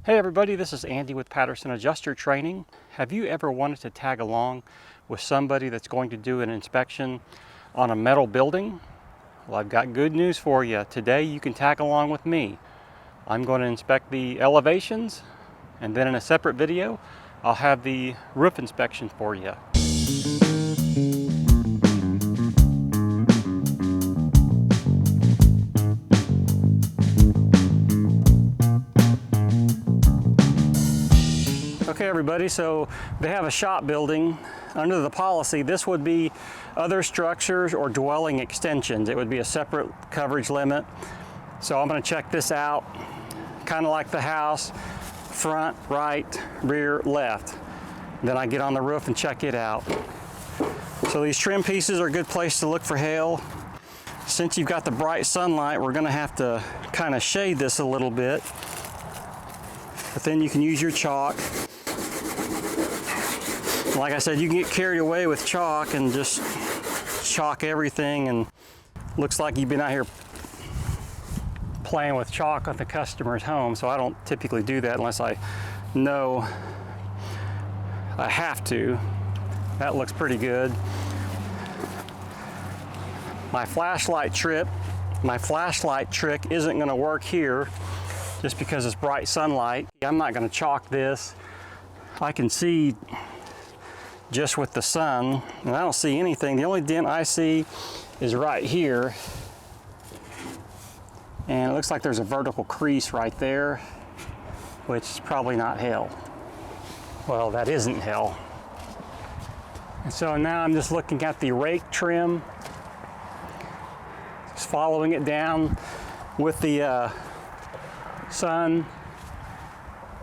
Hey everybody, this is Andy with Patterson Adjuster Training. Have you ever wanted to tag along with somebody that's going to do an inspection on a metal building? Well, I've got good news for you. Today you can tag along with me. I'm going to inspect the elevations, and then in a separate video I'll have the roof inspection for you. Okay everybody, so they have a shop building. Under the policy, this would be other structures or dwelling extensions. It would be a separate coverage limit. So I'm going to check this out, kind of like the house, front, right, rear, left. Then I get on the roof and check it out. So these trim pieces are a good place to look for hail. Since you've got the bright sunlight, we're going to have to kind of shade this a little bit. But then you can use your chalk. Like I said, you can get carried away with chalk and just chalk everything, and looks like you've been out here playing with chalk at the customer's home. So I don't typically do that unless I know I have to. That looks pretty good. My flashlight trick isn't going to work here just because it's bright sunlight. I'm not going to chalk this. I can see just with the sun, and I don't see anything. The only dent I see is right here, and it looks like there's a vertical crease right there, which is probably not hail. Well, that isn't hail. And so now I'm just looking at the rake trim, just following it down with the sun.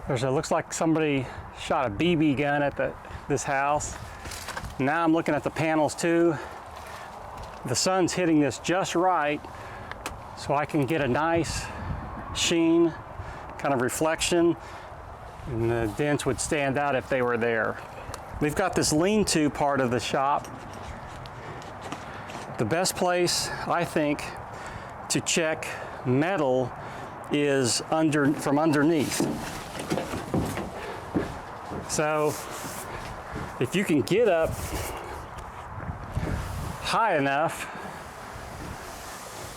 Looks like somebody shot a BB gun at this house. Now I'm looking at the panels too. The sun's hitting this just right, so I can get a nice sheen, kind of reflection, and the dents would stand out if they were there. We've got this lean-to part of the shop. The best place, I think, to check metal is from underneath. So if you can get up high enough,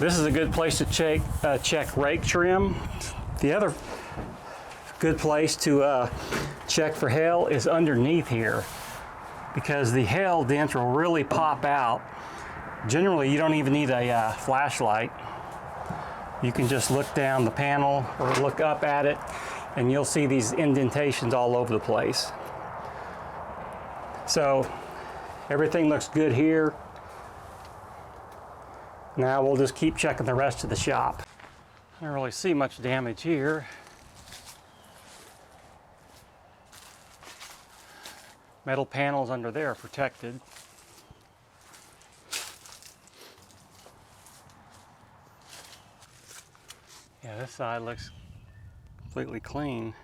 this is a good place to check rake trim. The other good place to check for hail is underneath here, because the hail dents will really pop out. Generally, you don't even need a flashlight. You can just look down the panel or look up at it, and you'll see these indentations all over the place. So everything looks good here. Now we'll just keep checking the rest of the shop. I don't really see much damage here. Metal panels under there are protected. Yeah, this side looks completely clean.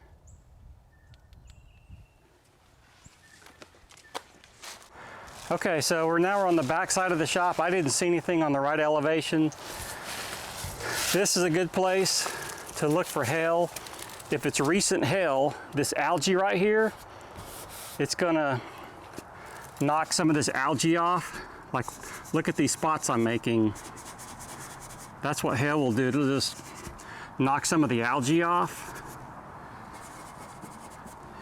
Okay, so we're on the back side of the shop. I didn't see anything on the right elevation. This is a good place to look for hail. If it's recent hail, this algae right here, it's gonna knock some of this algae off. Like, look at these spots I'm making. That's what hail will do. It'll just knock some of the algae off.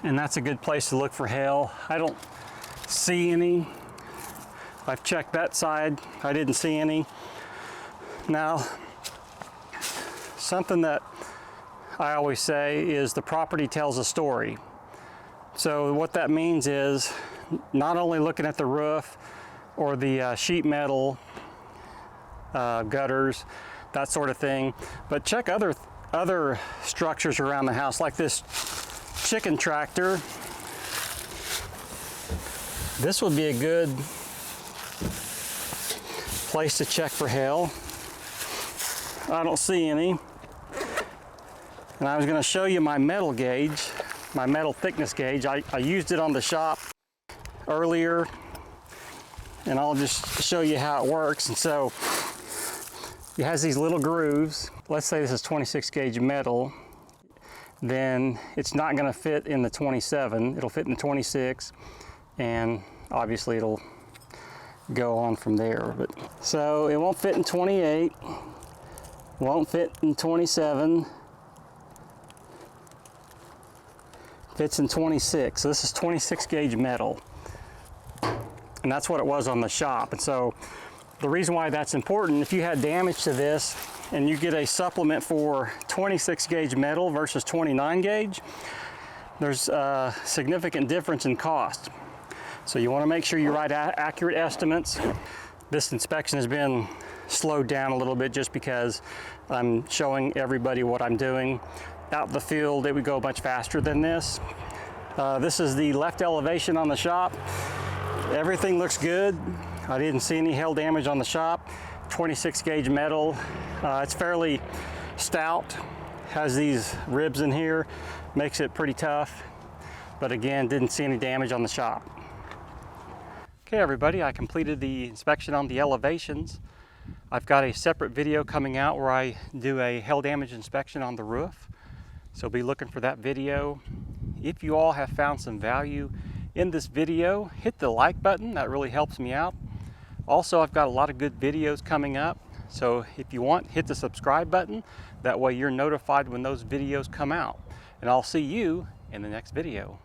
And that's a good place to look for hail. I don't see any. I've checked that side. I didn't see any. Now, something that I always say is the property tells a story. So what that means is not only looking at the roof or the sheet metal, gutters, that sort of thing, but check other structures around the house, like this chicken tractor. This would be a good place to check for hail. I don't see any. And I was going to show you my metal gauge, my metal thickness gauge. I used it on the shop earlier, and I'll just show you how it works. And so it has these little grooves. Let's say this is 26 gauge metal. then it's not going to fit in the 27. It'll fit in the 26, and obviously it'll go on from there. But so it won't fit in 28, won't fit in 27, fits in 26. So this is 26 gauge metal, and that's what it was on the shop. And so the reason why that's important, if you had damage to this and you get a supplement for 26 gauge metal versus 29 gauge, there's a significant difference in cost. So you want to make sure you write accurate estimates. This inspection has been slowed down a little bit just because I'm showing everybody what I'm doing. Out in the field, it would go much faster than this. This is the left elevation on the shop. Everything looks good. I didn't see any hail damage on the shop. 26 gauge metal. It's fairly stout, has these ribs in here, makes it pretty tough. But again, didn't see any damage on the shop. Okay everybody, I completed the inspection on the elevations. I've got a separate video coming out where I do a hail damage inspection on the roof. So be looking for that video. If you all have found some value in this video, hit the like button, that really helps me out. Also, I've got a lot of good videos coming up, so if you want, hit the subscribe button. That way you're notified when those videos come out. And I'll see you in the next video.